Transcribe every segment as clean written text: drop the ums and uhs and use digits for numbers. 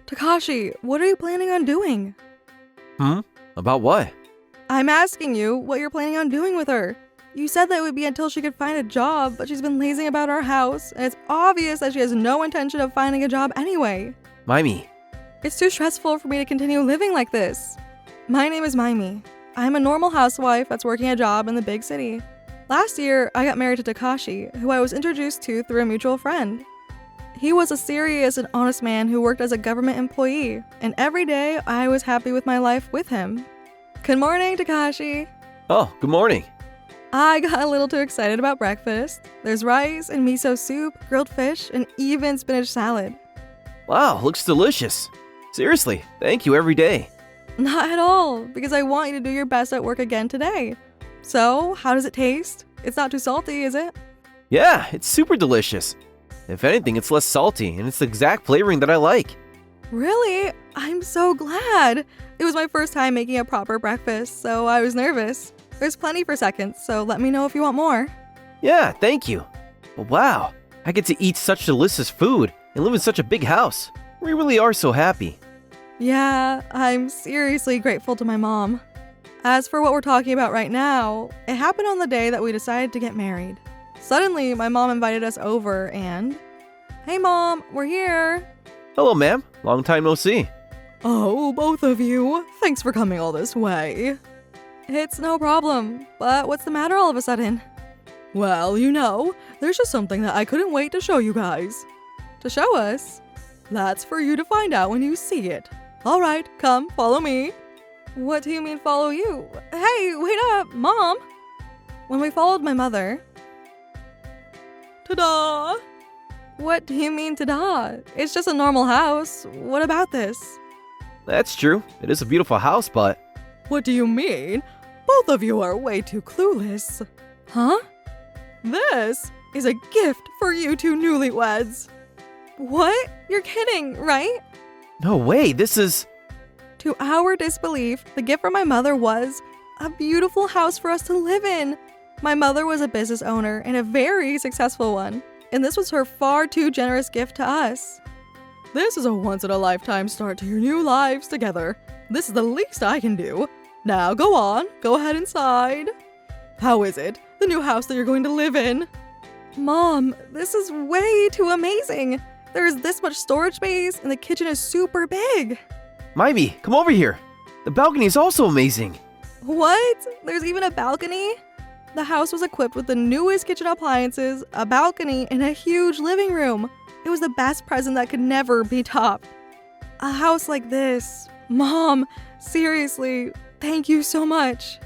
Takashi, what are you planning on doing? About what? I'm asking you what you're planning on doing with her. You said that it would be until she could find a job, but she's been lazing about our house, and it's obvious that she has no intention of finding a job anyway. Mimey. It's too stressful for me to continue living like this. My name is Mimi. I'm a normal housewife that's working a job in the big city. Last year, I got married to Takashi, who I was introduced to through a mutual friend. He was a serious and honest man who worked as a government employee, and every day I was happy with my life with him. Good morning, Takashi. Oh, good morning. I got a little too excited about breakfast. There's rice and miso soup, grilled fish, and even spinach salad. Wow, looks delicious. Seriously, thank you every day. Not at all, because I want you to do your best at work again today. So, how does it taste? It's not too salty, is it? Yeah, it's super delicious. If anything, it's less salty, and it's the exact flavoring that I like. Really? I'm so glad. It was my first time making a proper breakfast, so I was nervous. There's plenty for seconds, so let me know if you want more. Yeah, thank you. Wow, I get to eat such delicious food and live in such a big house. We really are so happy. Yeah, I'm seriously grateful to my mom. As for what we're talking about right now, it happened on the day that we decided to get married. Suddenly, my mom invited us over and... Hey Mom, we're here! Hello, ma'am. Long time no see. Oh, both of you. Thanks for coming all this way. It's no problem, but what's the matter all of a sudden? Well, there's just something that I couldn't wait to show you guys. To show us? That's for you to find out when you see it. All right, come, follow me. What do you mean follow you? Hey, wait up, Mom! When we followed my mother... Ta-da! What do you mean ta-da? It's just a normal house. What about this? That's true. It is a beautiful house, but... What do you mean? Both of you are way too clueless. Huh? This is a gift for you two newlyweds. What? You're kidding, right? No way, this is... To our disbelief, the gift from my mother was a beautiful house for us to live in. My mother was a business owner and a very successful one, and this was her far too generous gift to us. This is a once-in-a-lifetime start to your new lives together. This is the least I can do. Now go on, go ahead inside. How is it, the new house that you're going to live in? Mom, this is way too amazing. There is this much storage space and the kitchen is super big. Mimey, come over here. The balcony is also amazing. What? There's even a balcony? The house was equipped with the newest kitchen appliances, a balcony, and a huge living room. It was the best present that could never be topped. A house like this. Mom, seriously, thank you so much.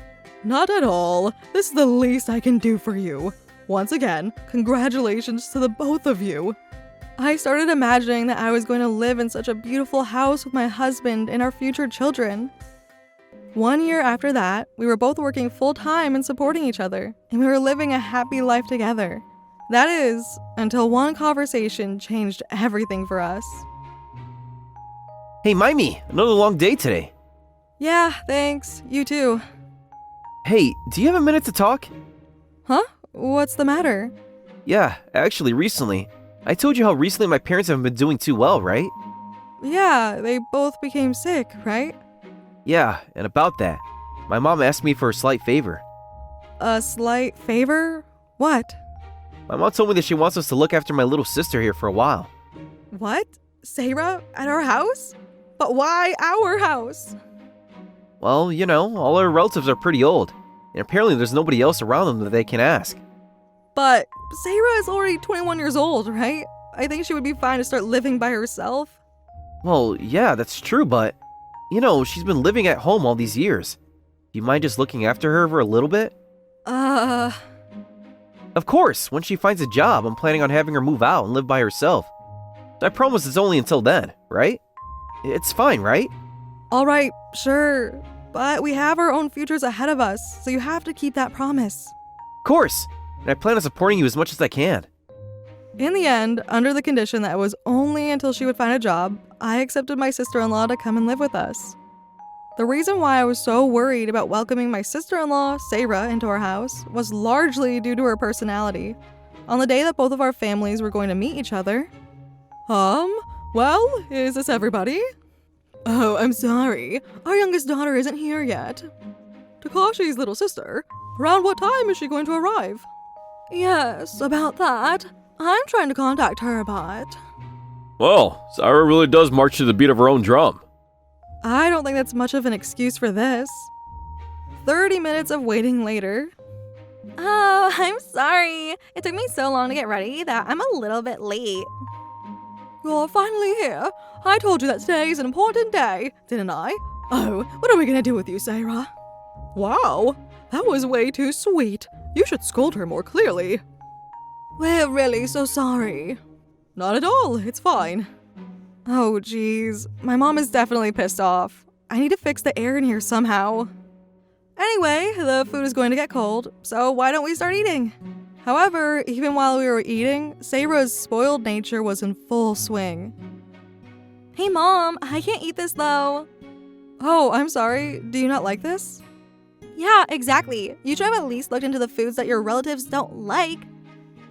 Not at all. This is the least I can do for you. Once again, congratulations to the both of you. I started imagining that I was going to live in such a beautiful house with my husband and our future children. 1 year after that, we were both working full-time and supporting each other, and we were living a happy life together. That is, until one conversation changed everything for us. Hey, Mimey, another long day today. Yeah, thanks. You too. Hey, do you have a minute to talk? Huh? What's the matter? Yeah, actually, recently. I told you how recently my parents haven't been doing too well, right? Yeah, they both became sick, right? Yeah, and about that, my mom asked me for a slight favor. A slight favor? What? My mom told me that she wants us to look after my little sister here for a while. What? Sarah? At our house? But why our house? Well, all our relatives are pretty old, and apparently there's nobody else around them that they can ask. But Sarah is already 21 years old, right? I think she would be fine to start living by herself. Well, yeah, that's true, but, she's been living at home all these years. Do you mind just looking after her for a little bit? Of course, when she finds a job, I'm planning on having her move out and live by herself. I promise it's only until then, right? It's fine, right? Alright, sure. But we have our own futures ahead of us, so you have to keep that promise. Of course, and I plan on supporting you as much as I can. In the end, under the condition that it was only until she would find a job, I accepted my sister-in-law to come and live with us. The reason why I was so worried about welcoming my sister-in-law, Sarah, into our house was largely due to her personality. On the day that both of our families were going to meet each other... Well, is this everybody? Oh, I'm sorry. Our youngest daughter isn't here yet. Takashi's little sister. Around what time is she going to arrive? Yes, about that. I'm trying to contact her, but... Well, Saira really does march to the beat of her own drum. I don't think that's much of an excuse for this. 30 minutes of waiting later. Oh, I'm sorry. It took me so long to get ready that I'm a little bit late. You're finally here. I told you that today is an important day, didn't I? Oh, what are we gonna do with you, Saira? Wow, that was way too sweet. You should scold her more clearly. We're really so sorry. Not at all, it's fine. Oh, geez. My mom is definitely pissed off. I need to fix the air in here somehow. Anyway, the food is going to get cold, so why don't we start eating? However, even while we were eating, Saira's spoiled nature was in full swing. Hey Mom, I can't eat this though. Oh, I'm sorry. Do you not like this? Yeah, exactly. You should have at least looked into the foods that your relatives don't like.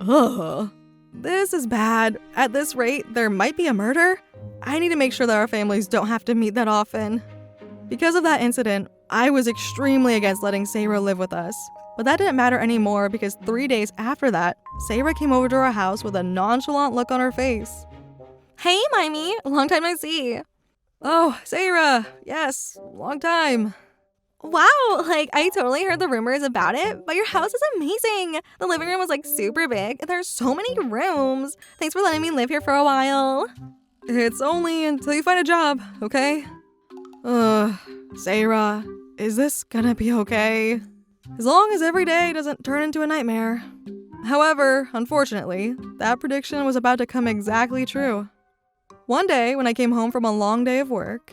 Ugh. This is bad. At this rate, there might be a murder. I need to make sure that our families don't have to meet that often. Because of that incident, I was extremely against letting Saira live with us. But that didn't matter anymore because 3 days after that, Saira came over to our house with a nonchalant look on her face. Hey, Mimey, long time no see. Oh, Saira, yes, long time. Wow, I totally heard the rumors about it, but your house is amazing. The living room was super big, and there's so many rooms. Thanks for letting me live here for a while. It's only until you find a job, okay? Saira, is this gonna be okay? As long as every day doesn't turn into a nightmare. However, unfortunately, that prediction was about to come exactly true. One day, when I came home from a long day of work...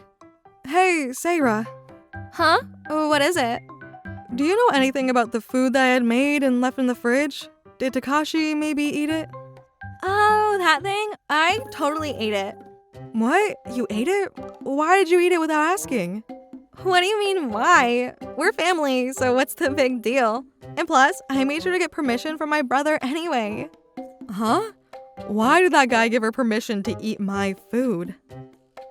Hey, Saira. Huh? What is it? Do you know anything about the food that I had made and left in the fridge? Did Takashi maybe eat it? Oh, that thing? I totally ate it. What? You ate it? Why did you eat it without asking? What do you mean, why? We're family, so what's the big deal? And plus, I made sure to get permission from my brother anyway. Huh? Why did that guy give her permission to eat my food?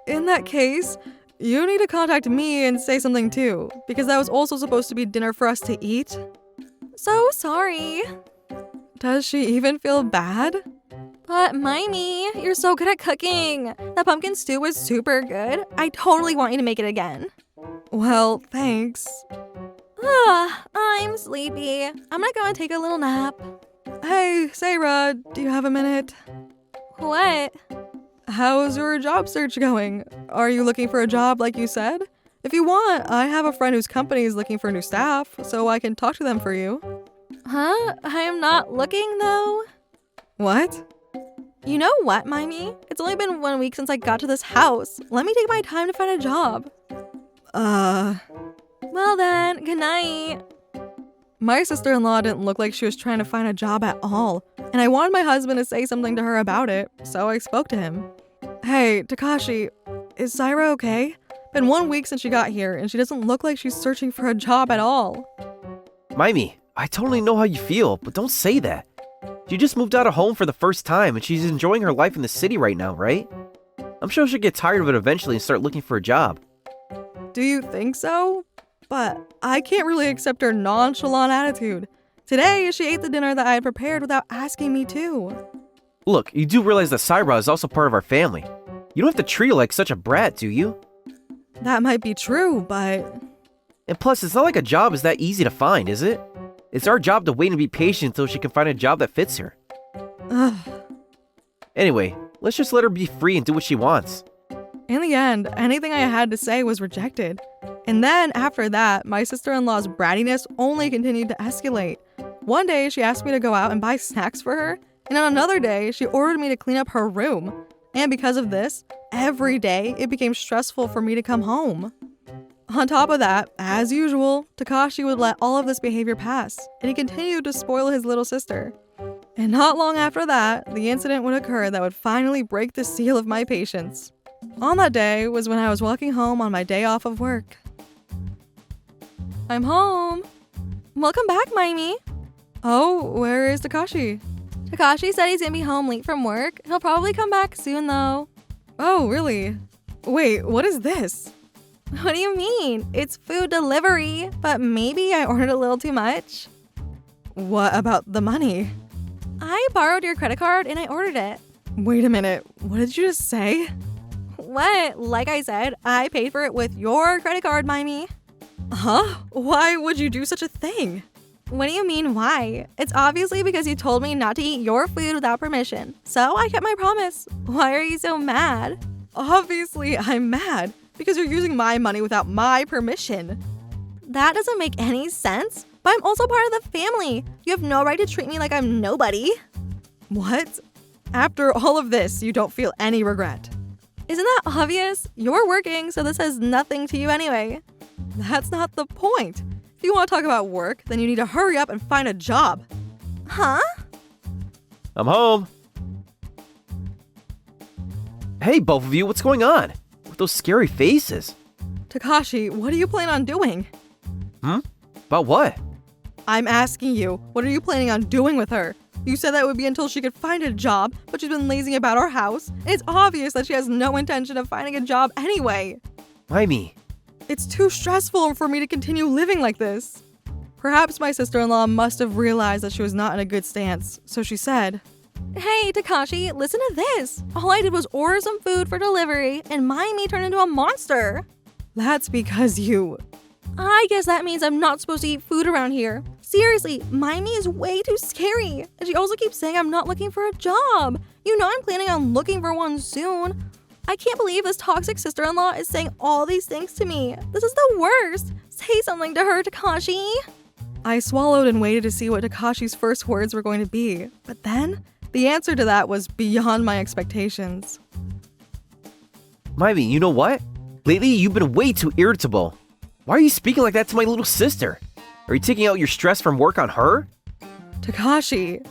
In that case, you need to contact me and say something too, because that was also supposed to be dinner for us to eat. So sorry. Does she even feel bad? But Mimey, you're so good at cooking. That pumpkin stew was super good. I totally want you to make it again. Well, thanks. I'm sleepy. I'm gonna go and take a little nap. Hey, Saira, do you have a minute? What? How's your job search going? Are you looking for a job like you said? If you want, I have a friend whose company is looking for new staff, so I can talk to them for you. Huh? I am not looking, though. What? You know what, Mimey? It's only been 1 week since I got to this house. Let me take my time to find a job. Well then, good night. My sister-in-law didn't look like she was trying to find a job at all, and I wanted my husband to say something to her about it, so I spoke to him. Hey, Takashi, is Saira okay? Been 1 week since she got here, and she doesn't look like she's searching for a job at all. Mimey, I totally know how you feel, but don't say that. She just moved out of home for the first time, and she's enjoying her life in the city right now, right? I'm sure she'll get tired of it eventually and start looking for a job. Do you think so? But I can't really accept her nonchalant attitude. Today, she ate the dinner that I had prepared without asking me to. Look, you do realize that Saira is also part of our family. You don't have to treat her like such a brat, do you? That might be true, but... And plus, it's not like a job is that easy to find, is it? It's our job to wait and be patient until she can find a job that fits her. Ugh. Anyway, let's just let her be free and do what she wants. In the end, anything I had to say was rejected. And then, after that, my sister-in-law's brattiness only continued to escalate. One day, she asked me to go out and buy snacks for her, and on another day, she ordered me to clean up her room. And because of this, every day, it became stressful for me to come home. On top of that, as usual, Takashi would let all of this behavior pass, and he continued to spoil his little sister. And not long after that, the incident would occur that would finally break the seal of my patience. On that day was when I was walking home on my day off of work. I'm home. Welcome back, Mimey. Oh, where is Takashi? Takashi said he's gonna be home late from work. He'll probably come back soon, though. Oh, really? Wait, what is this? What do you mean? It's food delivery, but maybe I ordered a little too much. What about the money? I borrowed your credit card and I ordered it. Wait a minute, what did you just say? What? Like I said, I paid for it with your credit card, Mimey. Huh? Why would you do such a thing? What do you mean, why? It's obviously because you told me not to eat your food without permission. So I kept my promise. Why are you so mad? Obviously, I'm mad because you're using my money without my permission. That doesn't make any sense. But I'm also part of the family. You have no right to treat me like I'm nobody. What? After all of this, you don't feel any regret. Isn't that obvious? You're working, so this has nothing to you anyway. That's not the point. If you want to talk about work, then you need to hurry up and find a job. Huh? I'm home. Hey, both of you, what's going on? With those scary faces. Takashi, what do you plan on doing? About what? I'm asking you, what are you planning on doing with her? You said that would be until she could find a job, but she's been lazing about our house. And it's obvious that she has no intention of finding a job anyway. Mimey. It's too stressful for me to continue living like this. Perhaps my sister-in-law must have realized that she was not in a good stance, so she said, "Hey, Takashi, listen to this. All I did was order some food for delivery, and Mimey turned into a monster." That's because you... I guess that means I'm not supposed to eat food around here. Seriously, Mimey is way too scary. And she also keeps saying I'm not looking for a job. You know I'm planning on looking for one soon. I can't believe this toxic sister-in-law is saying all these things to me. This is the worst. Say something to her, Takashi. I swallowed and waited to see what Takashi's first words were going to be. But then, the answer to that was beyond my expectations. Mimey, you know what? Lately, you've been way too irritable. Why are you speaking like that to my little sister? Are you taking out your stress from work on her? Takashi.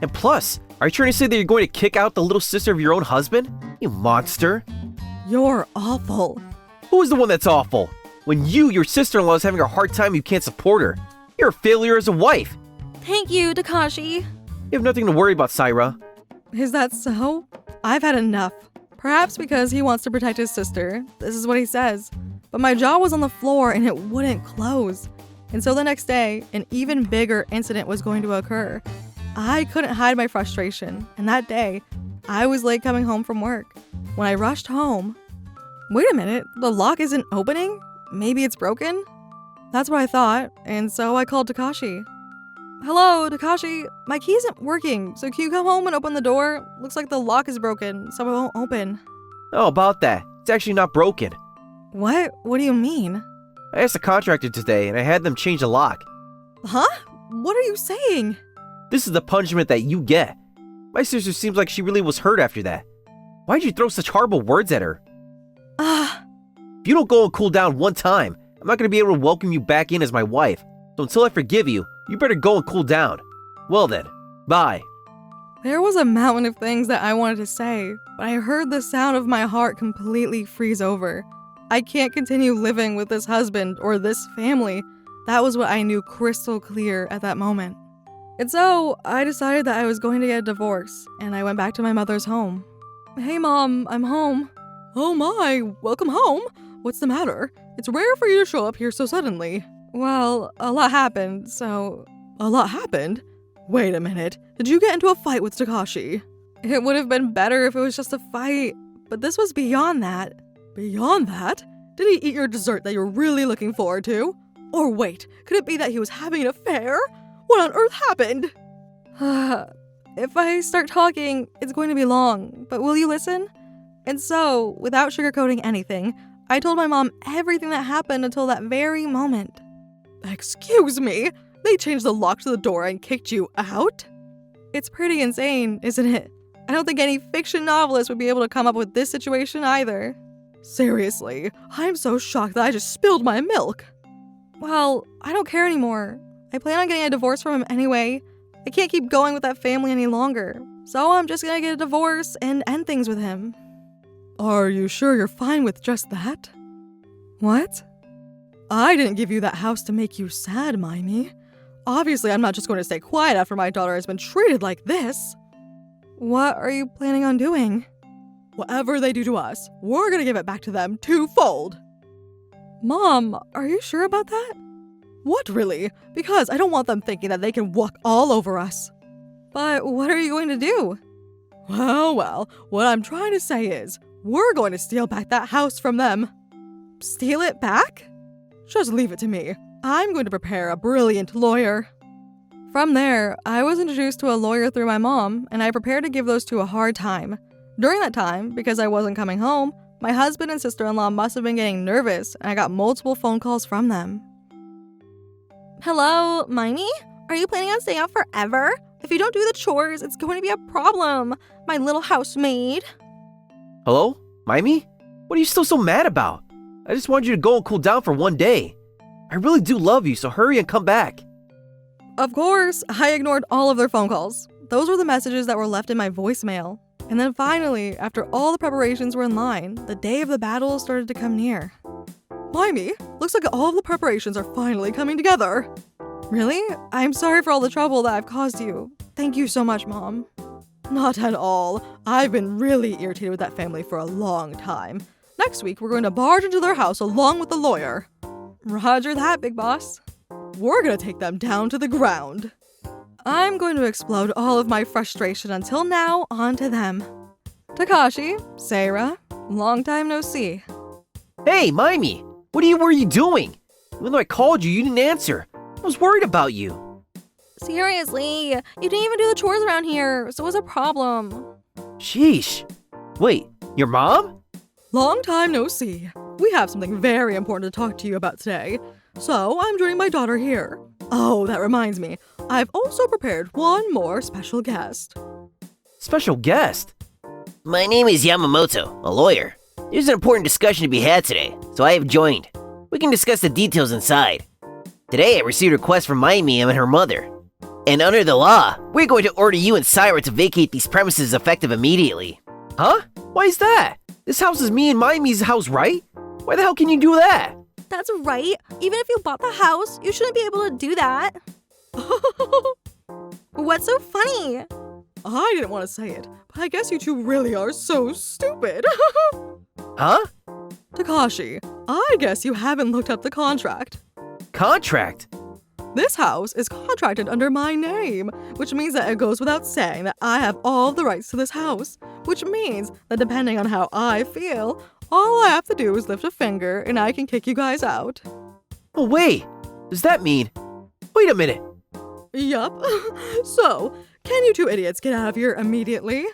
And plus, are you trying to say that you're going to kick out the little sister of your own husband? You monster. You're awful. Who is the one that's awful? When your sister-in-law is having a hard time, you can't support her. You're a failure as a wife. Thank you, Takashi. You have nothing to worry about, Saira. Is that so? I've had enough. Perhaps because he wants to protect his sister. This is what he says. But my jaw was on the floor and it wouldn't close. And so the next day, an even bigger incident was going to occur. I couldn't hide my frustration, and that day, I was late coming home from work. When I rushed home, wait a minute, the lock isn't opening? Maybe it's broken? That's what I thought, and so I called Takashi. Hello, Takashi, my key isn't working, so can you come home and open the door? Looks like the lock is broken, so it won't open. Oh, about that. It's actually not broken. What? What do you mean? I asked the contractor today, and I had them change the lock. Huh? What are you saying? This is the punishment that you get. My sister seems like she really was hurt after that. Why'd you throw such horrible words at her? If you don't go and cool down one time, I'm not going to be able to welcome you back in as my wife. So until I forgive you, you better go and cool down. Well then, bye. There was a mountain of things that I wanted to say, but I heard the sound of my heart completely freeze over. I can't continue living with this husband or this family. That was what I knew crystal clear at that moment. And so, I decided that I was going to get a divorce, and I went back to my mother's home. Hey Mom, I'm home. Oh my, welcome home. What's the matter? It's rare for you to show up here so suddenly. Well, a lot happened, so... A lot happened? Wait a minute, did you get into a fight with Takashi? It would have been better if it was just a fight, but this was beyond that. Beyond that? Did he eat your dessert that you're really looking forward to? Or wait, could it be that he was having an affair? What on earth happened? If I start talking, it's going to be long, but will you listen? And so, without sugarcoating anything, I told my mom everything that happened until that very moment. Excuse me? They changed the lock to the door and kicked you out? It's pretty insane, isn't it? I don't think any fiction novelist would be able to come up with this situation either. Seriously, I'm so shocked that I just spilled my milk. Well, I don't care anymore. I plan on getting a divorce from him anyway. I can't keep going with that family any longer. So I'm just gonna get a divorce and end things with him. Are you sure you're fine with just that? What? I didn't give you that house to make you sad, Mimey. Obviously, I'm not just going to stay quiet after my daughter has been treated like this. What are you planning on doing? Whatever they do to us, we're gonna give it back to them twofold. Mom, are you sure about that? What, really? Because I don't want them thinking that they can walk all over us. But what are you going to do? Well, what I'm trying to say is, we're going to steal back that house from them. Steal it back? Just leave it to me. I'm going to prepare a brilliant lawyer. From there, I was introduced to a lawyer through my mom, and I prepared to give those two a hard time. During that time, because I wasn't coming home, my husband and sister-in-law must have been getting nervous, and I got multiple phone calls from them. Hello, Mimey? Are you planning on staying out forever? If you don't do the chores, it's going to be a problem, my little housemaid. Hello? Mimey? What are you still so mad about? I just wanted you to go and cool down for one day. I really do love you, so hurry and come back. Of course, I ignored all of their phone calls. Those were the messages that were left in my voicemail. And then finally, after all the preparations were in line, the day of the battle started to come near. Mimey, looks like all of the preparations are finally coming together. Really? I'm sorry for all the trouble that I've caused you. Thank you so much, Mom. Not at all. I've been really irritated with that family for a long time. Next week, we're going to barge into their house along with the lawyer. Roger that, big boss. We're gonna take them down to the ground. I'm going to explode all of my frustration until now onto them. Takashi, Sarah, long time no see. Hey, Mimey! What were you doing? Even though I called you, you didn't answer. I was worried about you. Seriously, you didn't even do the chores around here, so what's a problem? Sheesh. Wait, your mom? Long time no see. We have something very important to talk to you about today. So, I'm joining my daughter here. Oh, that reminds me. I've also prepared one more special guest. Special guest? My name is Yamamoto, a lawyer. There's an important discussion to be had today, so I have joined. We can discuss the details inside. Today, I received a request from Mayumi and her mother. And under the law, we're going to order you and Syra to vacate these premises effective immediately. Huh? Why is that? This house is me and Mayumi's house, right? Why the hell can you do that? That's right. Even if you bought the house, you shouldn't be able to do that. What's so funny? I didn't want to say it, but I guess you two really are so stupid. Huh? Takashi, I guess you haven't looked up the contract. Contract? This house is contracted under my name, which means that it goes without saying that I have all of the rights to this house, which means that depending on how I feel, all I have to do is lift a finger and I can kick you guys out. Oh, wait. Does that mean... Wait a minute. Yup. So, can you two idiots get out of here immediately?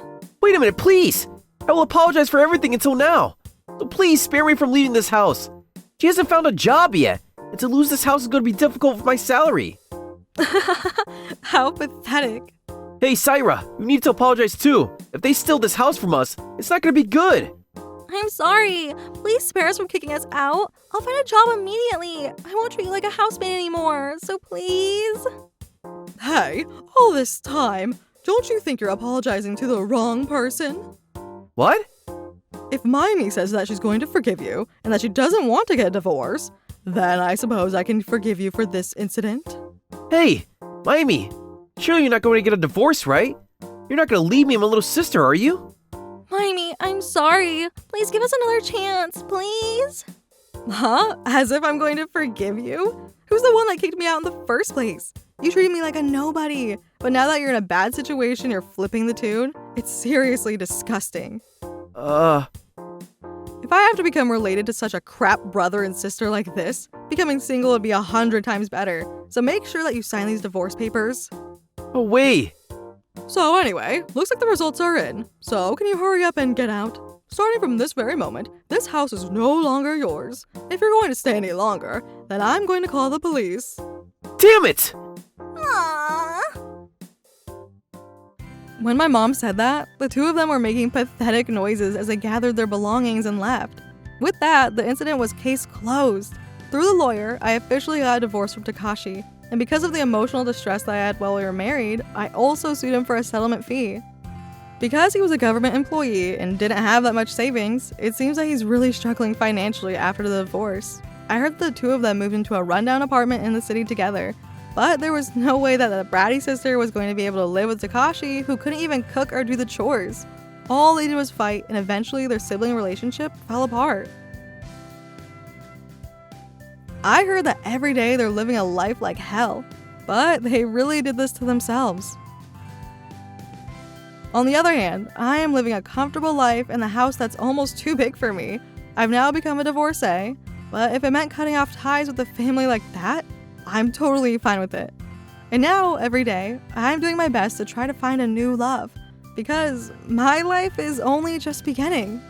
Wait a minute, please. I will apologize for everything until now. So please spare me from leaving this house. She hasn't found a job yet, and to lose this house is going to be difficult with my salary. How pathetic. Hey, Syra, you need to apologize too. If they steal this house from us, it's not going to be good. I'm sorry. Please spare us from kicking us out. I'll find a job immediately. I won't treat you like a housemaid anymore, so please. Hey, all this time, don't you think you're apologizing to the wrong person? What? If Mayumi says that she's going to forgive you and that she doesn't want to get a divorce, then I suppose I can forgive you for this incident. Hey, Mayumi, surely you're not going to get a divorce, right? You're not going to leave me and my little sister, are you? Mayumi, I'm sorry. Please give us another chance, please. Huh? As if I'm going to forgive you? Who's the one that kicked me out in the first place? You treated me like a nobody. But now that you're in a bad situation, you're flipping the tune? It's seriously disgusting. If I have to become related to such a crap brother and sister like this, becoming single would be 100 times better. So make sure that you sign these divorce papers. Oh, wait. So anyway, looks like the results are in. So can you hurry up and get out? Starting from this very moment, this house is no longer yours. If you're going to stay any longer, then I'm going to call the police. Damn it! Aww. When my mom said that, the two of them were making pathetic noises as they gathered their belongings and left. With that, the incident was case closed. Through the lawyer, I officially got a divorce from Takashi. And because of the emotional distress that I had while we were married, I also sued him for a settlement fee. Because he was a government employee and didn't have that much savings, it seems that he's really struggling financially after the divorce. I heard the two of them moved into a rundown apartment in the city together, but there was no way that the bratty sister was going to be able to live with Takashi, who couldn't even cook or do the chores. All they did was fight, and eventually their sibling relationship fell apart. I heard that every day they're living a life like hell, but they really did this to themselves. On the other hand, I am living a comfortable life in the house that's almost too big for me. I've now become a divorcee, but if it meant cutting off ties with a family like that, I'm totally fine with it. And now, every day, I'm doing my best to try to find a new love, because my life is only just beginning.